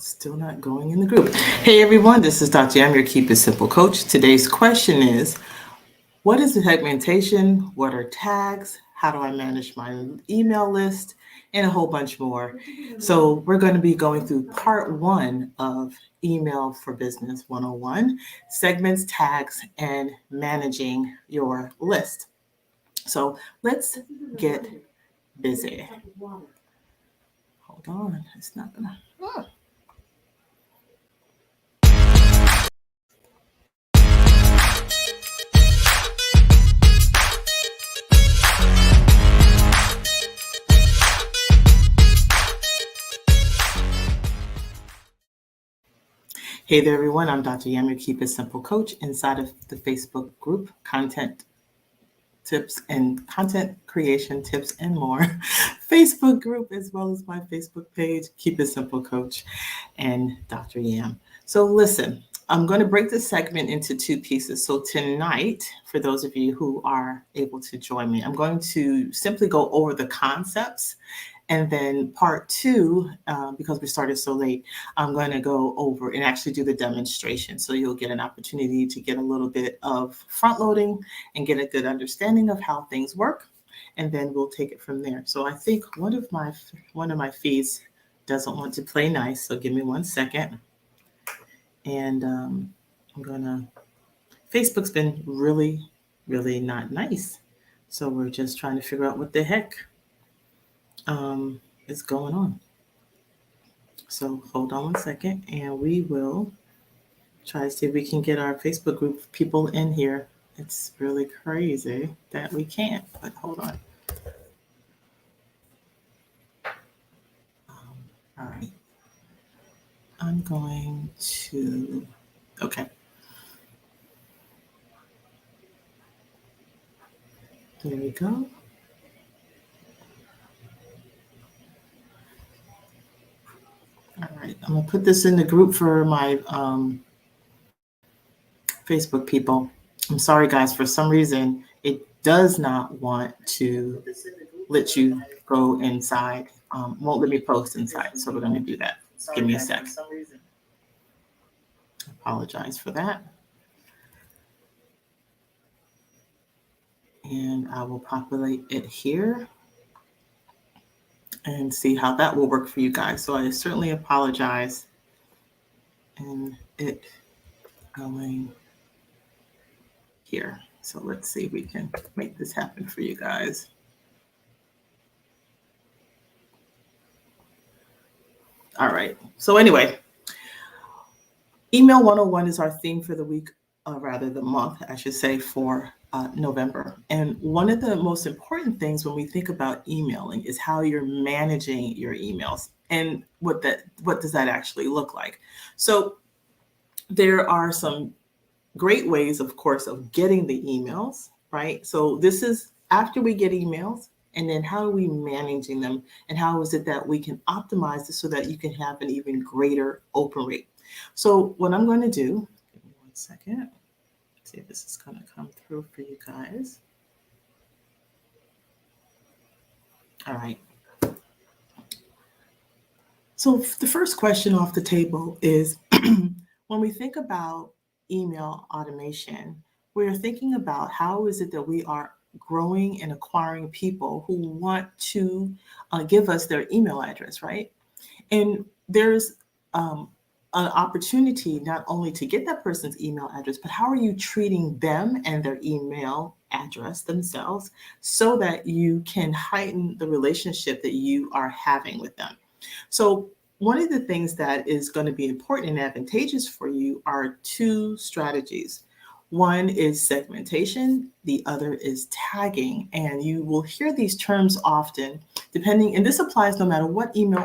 Still not going in the group. Hey everyone, this is Dr. Yam, your Keep It Simple coach. Today's question is, what is segmentation? What are tags? How do I manage my email list? And a whole bunch more. So we're going to be going through part one of Email for Business 101, segments, tags, and managing your list. So let's get busy. Hold on, it's not gonna. Hey there, everyone. I'm Dr. Yam, your Keep It Simple coach inside of the Facebook group, Content Tips and Content Creation Tips and More Facebook group, as well as my Facebook page, Keep It Simple Coach and Dr. Yam. So listen, I'm going to break this segment into two pieces. So tonight, for those of you who are able to join me, I'm going to simply go over the concepts. And then part two, because we started so late, I'm going to go over and actually do the demonstration. So you'll get an opportunity to get a little bit of front loading and get a good understanding of how things work. And then we'll take it from there. So I think one of my feeds doesn't want to play nice. So give me 1 second. And Facebook's been really, really not nice. So we're just trying to figure out what the heck is going on. So hold on 1 second and we will try to see if we can get our Facebook group people in here. It's really crazy that we can't, but hold on. All right. I'm going to, okay. There we go. All right, I'm gonna put this in the group for my Facebook people. I'm sorry, guys, for some reason, it does not want to let you go inside. Won't let me post inside, so we're gonna do that. Give me a sec. Apologize for that. And I will populate it here and see how that will work for you guys. So I certainly apologize. And it going here. So let's see if we can make this happen for you guys. All right. So anyway, Email 101 is our theme for the week, rather the month, I should say, for November. And one of the most important things when we think about emailing is how you're managing your emails and what does that actually look like. So there are some great ways, of course, of getting the emails, right? So this is after we get emails, and then how are we managing them, and how is it that we can optimize this so that you can have an even greater open rate. So what I'm going to do, give me 1 second. See if this is going to come through for you guys. All right. So the first question off the table is when we think about email automation, we're thinking about how is it that we are growing and acquiring people who want to give us their email address, right? And there's an opportunity not only to get that person's email address, but how are you treating them and their email address themselves so that you can heighten the relationship that you are having with them. So one of the things that is going to be important and advantageous for you are two strategies. One is segmentation, the other is tagging. And you will hear these terms often, depending, and this applies no matter what email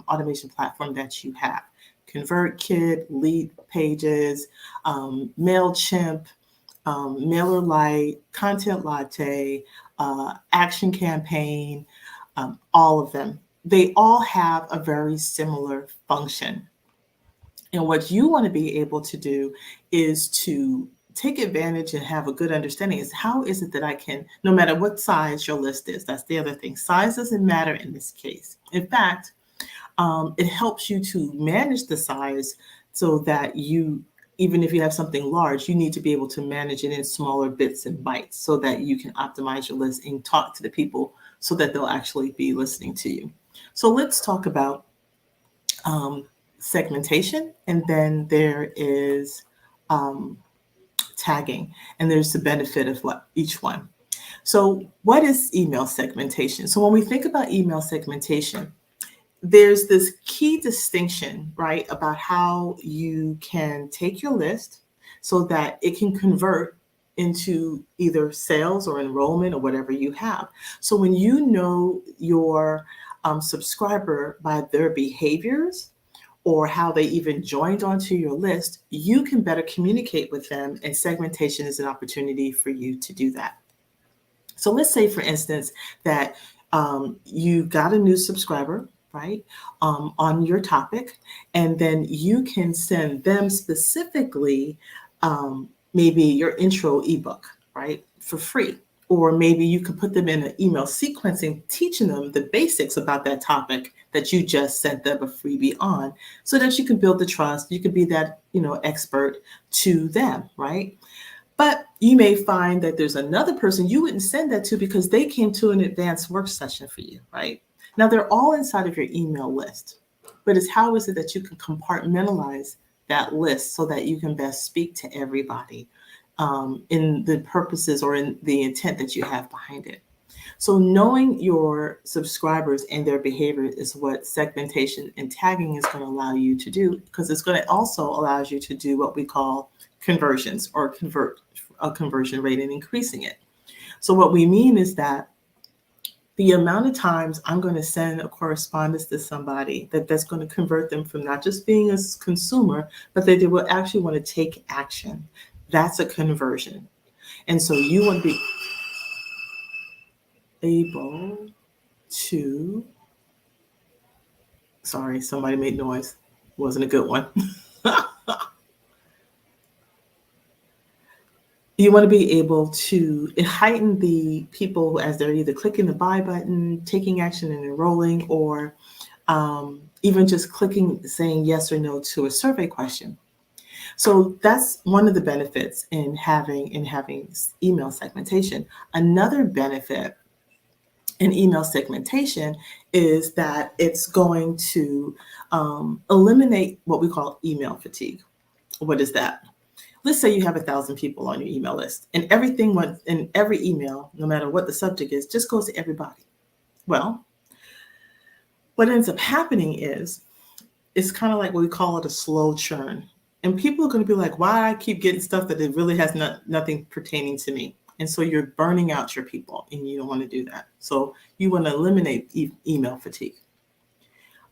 automation platform that you have. ConvertKit, Lead Pages, MailChimp, MailerLite, Content Latte, Action Campaign, all of them. They all have a very similar function. And what you want to be able to do is to take advantage and have a good understanding is how is it that I can, no matter what size your list is, that's the other thing. Size doesn't matter in this case. In fact, It helps you to manage the size so that even if you have something large, you need to be able to manage it in smaller bits and bites so that you can optimize your list and talk to the people so that they'll actually be listening to you. So let's talk about segmentation, and then there is tagging, and there's the benefit of each one. So what is email segmentation? So when we think about email segmentation, there's this key distinction, right, about how you can take your list so that it can convert into either sales or enrollment or whatever you have. So when you know your subscriber by their behaviors or how they even joined onto your list, you can better communicate with them, and segmentation is an opportunity for you to do that. So let's say, for instance, that you got a new subscriber, right, on your topic, and then you can send them specifically maybe your intro ebook, right, for free. Or maybe you could put them in an email sequencing, teaching them the basics about that topic that you just sent them a freebie on, so that you can build the trust. You could be that, expert to them, right? But you may find that there's another person you wouldn't send that to because they came to an advanced work session for you, right? Now, they're all inside of your email list, but it's how is it that you can compartmentalize that list so that you can best speak to everybody in the purposes or in the intent that you have behind it. So knowing your subscribers and their behavior is what segmentation and tagging is going to allow you to do, because it's going to also allow you to do what we call conversions or convert a conversion rate and increasing it. So what we mean is that the amount of times I'm going to send a correspondence to somebody that's going to convert them from not just being a consumer, but that they will actually want to take action. That's a conversion. And so you want to be able to, sorry, somebody made noise. Wasn't a good one. You want to be able to heighten the people as they're either clicking the buy button, taking action and enrolling, or even just clicking, saying yes or no to a survey question. So that's one of the benefits in having email segmentation. Another benefit in email segmentation is that it's going to eliminate what we call email fatigue. What is that? Let's say you have 1,000 people on your email list, and everything went in every email, no matter what the subject is, just goes to everybody. Well, what ends up happening is it's kind of like what we call it a slow churn. And people are going to be like, why I keep getting stuff that it really has nothing pertaining to me. And so you're burning out your people, and you don't want to do that. So you want to eliminate email fatigue.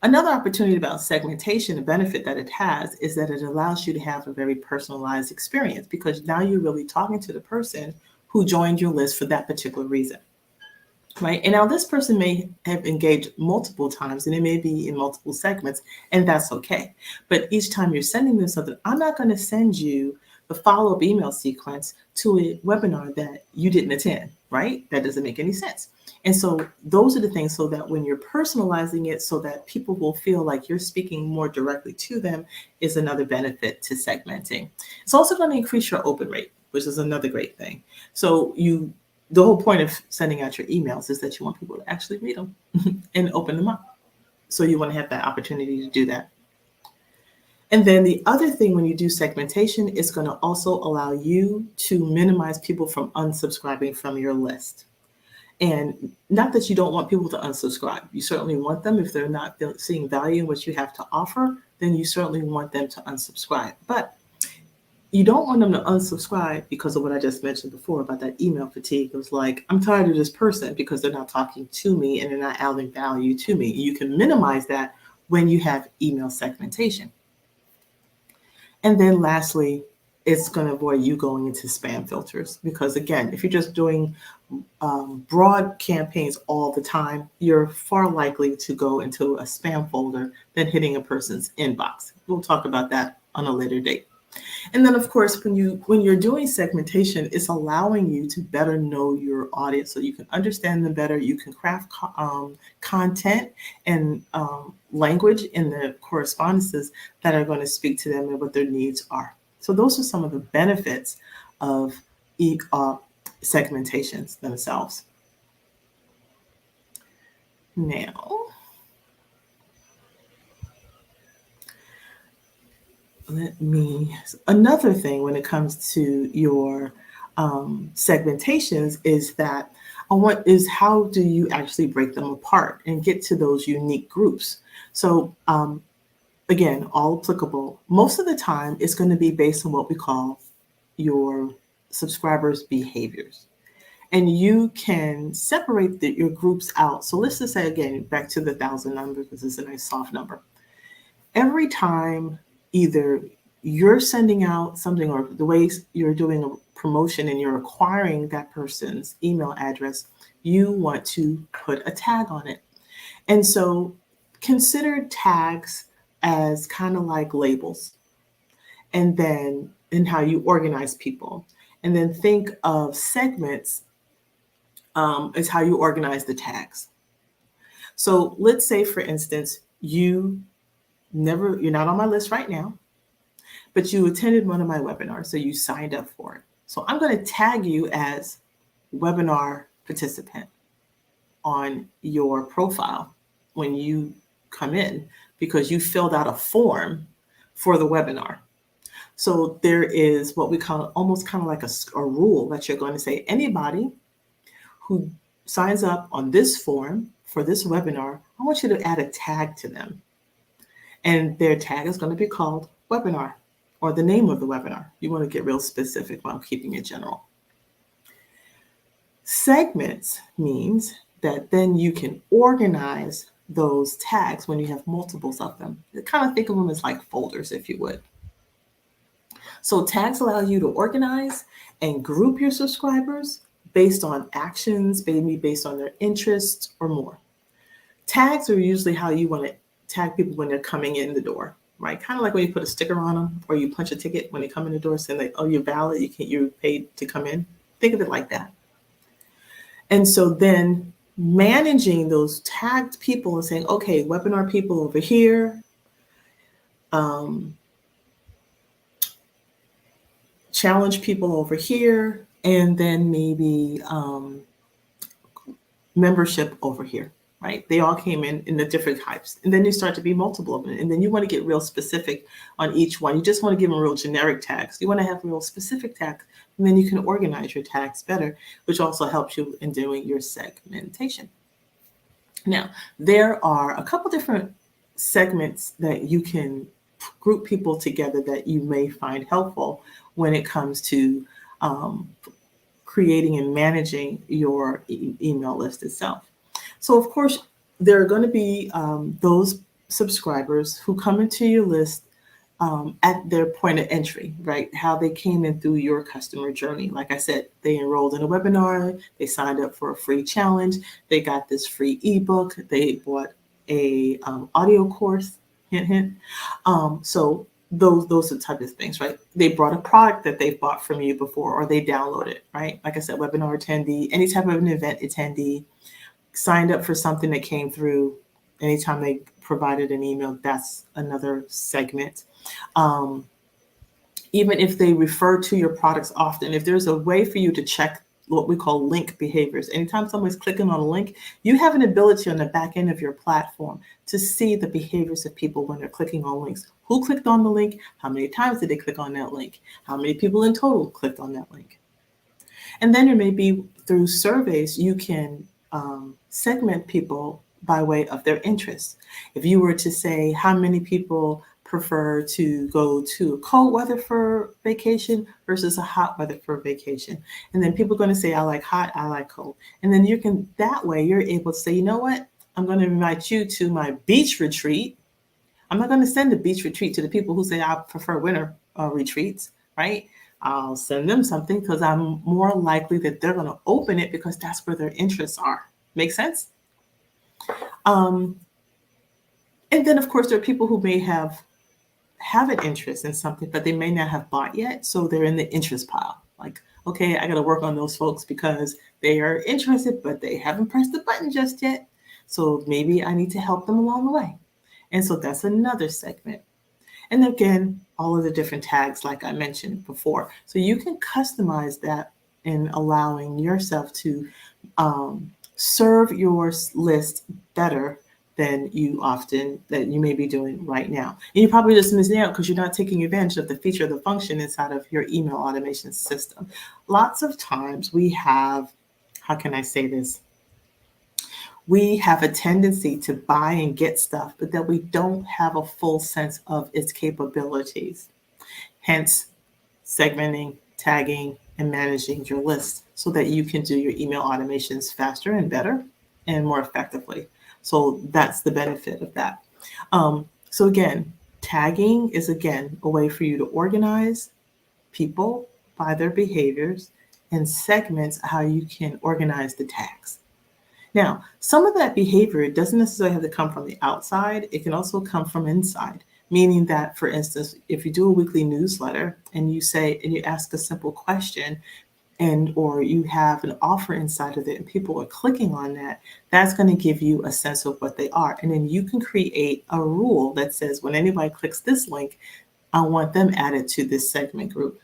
Another opportunity about segmentation, the benefit that it has is that it allows you to have a very personalized experience, because now you're really talking to the person who joined your list for that particular reason, right? And now this person may have engaged multiple times, and it may be in multiple segments, and that's okay. But each time you're sending them something, I'm not going to send you the follow-up email sequence to a webinar that you didn't attend, right? That doesn't make any sense. And so those are the things, so that when you're personalizing it so that people will feel like you're speaking more directly to them, is another benefit to segmenting. It's also going to increase your open rate, which is another great thing. So the whole point of sending out your emails is that you want people to actually read them and open them up. So you want to have that opportunity to do that. And then the other thing when you do segmentation is going to also allow you to minimize people from unsubscribing from your list. And not that you don't want people to unsubscribe. You certainly want them, if they're not seeing value in what you have to offer, then you certainly want them to unsubscribe. But you don't want them to unsubscribe because of what I just mentioned before about that email fatigue. It was like, I'm tired of this person because they're not talking to me and they're not adding value to me. You can minimize that when you have email segmentation. And then lastly, it's going to avoid you going into spam filters, because again, if you're just doing broad campaigns all the time, you're far likely to go into a spam folder than hitting a person's inbox. We'll talk about that on a later date. And then, of course, when you're doing segmentation, it's allowing you to better know your audience, so you can understand them better. You can craft content and language in the correspondences that are going to speak to them and what their needs are. So those are some of the benefits of segmentations themselves. Now, another thing when it comes to your segmentations is that how do you actually break them apart and get to those unique groups? So again, all applicable. Most of the time, it's going to be based on what we call your subscribers' behaviors. And you can separate your groups out. So let's just say, again, back to the 1,000 number, because it's a nice soft number. Every time either you're sending out something or the way you're doing a promotion and you're acquiring that person's email address, you want to put a tag on it. And so consider tags as kind of like labels, and then in how you organize people. And then think of segments as how you organize the tags. So let's say, for instance, you're not on my list right now, but you attended one of my webinars, so you signed up for it. So I'm going to tag you as webinar participant on your profile when you come in, because you filled out a form for the webinar. So there is what we call almost kind of like a rule that you're going to say, anybody who signs up on this form for this webinar, I want you to add a tag to them. And their tag is going to be called webinar, or the name of the webinar. You want to get real specific while keeping it general. Segments means that then you can organize those tags when you have multiples of them. Kind of think of them as like folders, if you would. So tags allow you to organize and group your subscribers based on actions, maybe based on their interests or more. Tags are usually how you want to tag people when they're coming in the door, right? Kind of like when you put a sticker on them or you punch a ticket when they come in the door saying like, oh, you're valid, you're paid to come in. Think of it like that. And so then managing those tagged people and saying, okay, webinar people over here, challenge people over here, and then maybe membership over here, right? They all came in the different types. And then you start to be multiple of them. And then you want to get real specific on each one. You just want to give them real generic tags. You want to have real specific tags. And then you can organize your tags better, which also helps you in doing your segmentation. Now, there are a couple different segments that you can group people together that you may find helpful when it comes to creating and managing your email list itself. So, of course, there are going to be those subscribers who come into your list at their point of entry, right? How they came in through your customer journey. Like I said, they enrolled in a webinar, they signed up for a free challenge, they got this free ebook, they bought a audio course, hint, hint. So those are the type of things, right? They brought a product that they've bought from you before, or they downloaded, right? Like I said, webinar attendee, any type of an event attendee, signed up for something that came through. Anytime they provided an email, that's another segment. Even if they refer to your products often, if there's a way for you to check what we call link behaviors, anytime someone's clicking on a link, you have an ability on the back end of your platform to see the behaviors of people when they're clicking on links. Who clicked on the link? How many times did they click on that link? How many people in total clicked on that link? And then there may be, through surveys, you can segment people by way of their interests. If you were to say how many people prefer to go to cold weather for vacation versus a hot weather for vacation, and then people are going to say, I like hot, I like cold. And then that way you're able to say, you know what, I'm going to invite you to my beach retreat. I'm not going to send a beach retreat to the people who say I prefer winter retreats, right? I'll send them something because I'm more likely that they're going to open it because that's where their interests are. Make sense? And then, of course, there are people who may have have an interest in something, but they may not have bought yet. So they're in the interest pile. Like, okay, I got to work on those folks because they are interested, but they haven't pressed the button just yet. So maybe I need to help them along the way. And so that's another segment. And again, all of the different tags, like I mentioned before. So you can customize that in allowing yourself to serve your list better than you may be doing right now. And you're probably just missing out because you're not taking advantage of the feature, the function inside of your email automation system. Lots of times we have, how can I say this? We have a tendency to buy and get stuff, but that we don't have a full sense of its capabilities. Hence, segmenting, tagging, and managing your list so that you can do your email automations faster and better and more effectively. So that's the benefit of that. So again, tagging is again a way for you to organize people by their behaviors and segments how you can organize the tags. Now, some of that behavior doesn't necessarily have to come from the outside. It can also come from inside, meaning that, for instance, if you do a weekly newsletter and you ask a simple question or you have an offer inside of it and people are clicking on that, that's going to give you a sense of what they are. And then you can create a rule that says when anybody clicks this link, I want them added to this segment group.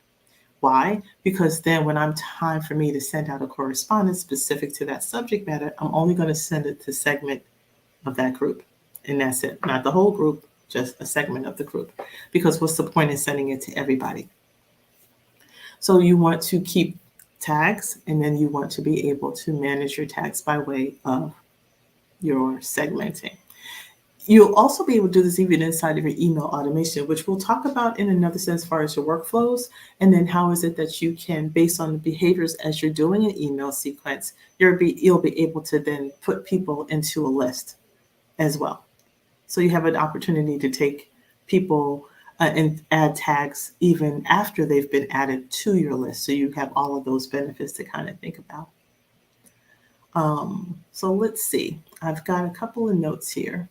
Why? Because then when I'm time for me to send out a correspondence specific to that subject matter, I'm only going to send it to segment of that group. And that's it. Not the whole group, just a segment of the group. Because what's the point in sending it to everybody? So you want to keep tags, and then you want to be able to manage your tags by way of your segmenting. You'll also be able to do this even inside of your email automation, which we'll talk about in another sense as far as your workflows. And then how is it that you can, based on the behaviors as you're doing an email sequence, you'll be able to then put people into a list as well. So you have an opportunity to take people and add tags even after they've been added to your list. So you have all of those benefits to kind of think about. So let's see. I've got a couple of notes here.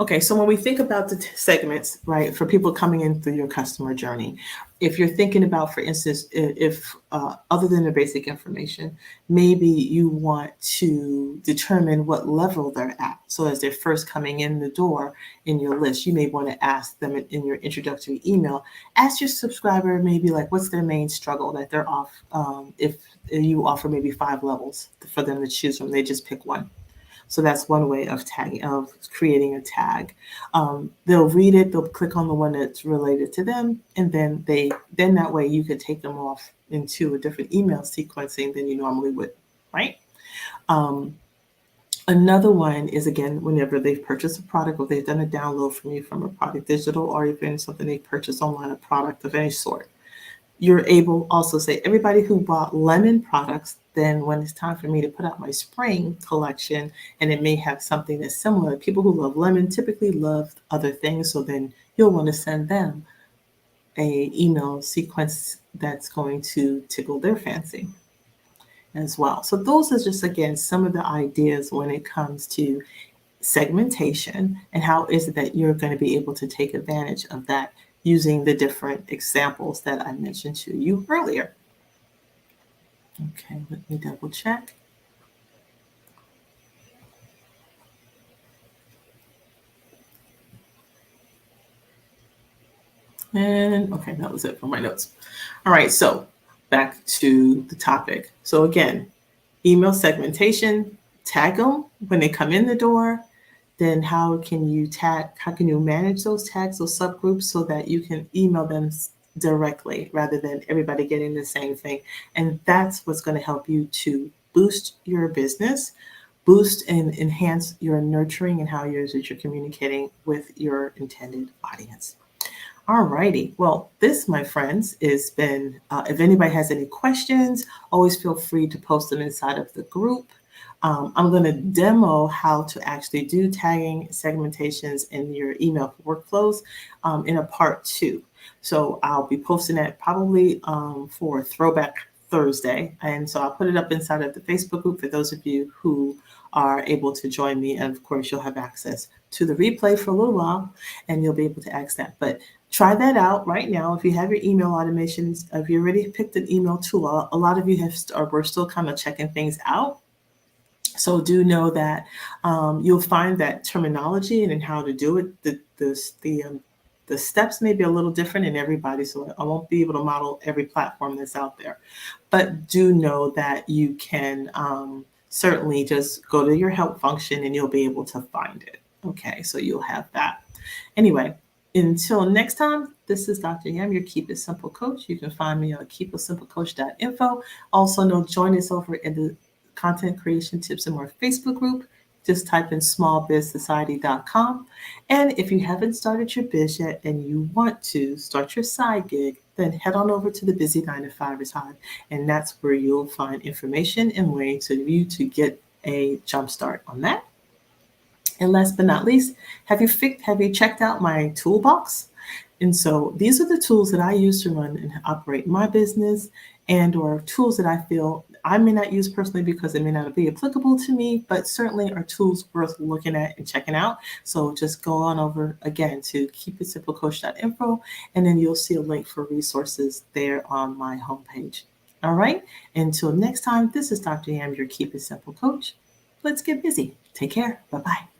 Okay, so when we think about the segments, right, for people coming in through your customer journey, if you're thinking about, for instance, if other than the basic information, maybe you want to determine what level they're at. So as they're first coming in the door in your list, you may want to ask them in your introductory email, ask your subscriber maybe like what's their main struggle that they're off, if you offer maybe 5 levels for them to choose from, they just pick one. So that's one way of creating a tag. They'll read it, they'll click on the one that's related to them, and then that way you could take them off into a different email sequencing than you normally would, right? Another one is, again, whenever they've purchased a product or they've done a download from you from a product digital or even something they purchased online, a product of any sort. You're able also say everybody who bought lemon products, then when it's time for me to put out my spring collection and it may have something that's similar, people who love lemon typically love other things. So then you'll want to send them a email sequence that's going to tickle their fancy as well. So those are just, again, some of the ideas when it comes to segmentation and how is it that you're going to be able to take advantage of that using the different examples that I mentioned to you earlier. Okay, let me double check. And okay, that was it for my notes. All right, so back to the topic. So again, email segmentation, tag them when they come in the door. Then how can you manage those tags, those subgroups, so that you can email them directly rather than everybody getting the same thing? And that's what's going to help you to boost your business, boost and enhance your nurturing and how you're communicating with your intended audience. All righty. Well, this, my friends, has been, if anybody has any questions, always feel free to post them inside of the group. I'm going to demo how to actually do tagging segmentations in your email workflows in a part 2. So I'll be posting that probably for Throwback Thursday. And so I'll put it up inside of the Facebook group for those of you who are able to join me. And of course, you'll have access to the replay for a little while and you'll be able to access that. But try that out right now. If you have your email automations, if you already picked an email tool, a lot of you we're still kind of checking things out. So do know that you'll find that terminology and how to do it. The steps may be a little different in everybody, so I won't be able to model every platform that's out there. But do know that you can certainly just go to your help function and you'll be able to find it. Okay, so you'll have that. Anyway, until next time, this is Dr. Yam, your Keep It Simple coach. You can find me on keepitsimplecoach.info. Also, join us over in the Content Creation Tips and More Facebook group. Just type in smallbizsociety.com. And if you haven't started your biz yet and you want to start your side gig, then head on over to the Busy 9 to 5ers Hive. And that's where you'll find information and ways for you to get a jump start on that. And last but not least, have you checked out my toolbox? And so these are the tools that I use to run and operate my business, and or tools that I feel I may not use personally because they may not be applicable to me, but certainly are tools worth looking at and checking out. So just go on over again to keepitsimplecoach.info, and then you'll see a link for resources there on my homepage. All right. Until next time, this is Dr. Yam, your Keep It Simple coach. Let's get busy. Take care. Bye-bye.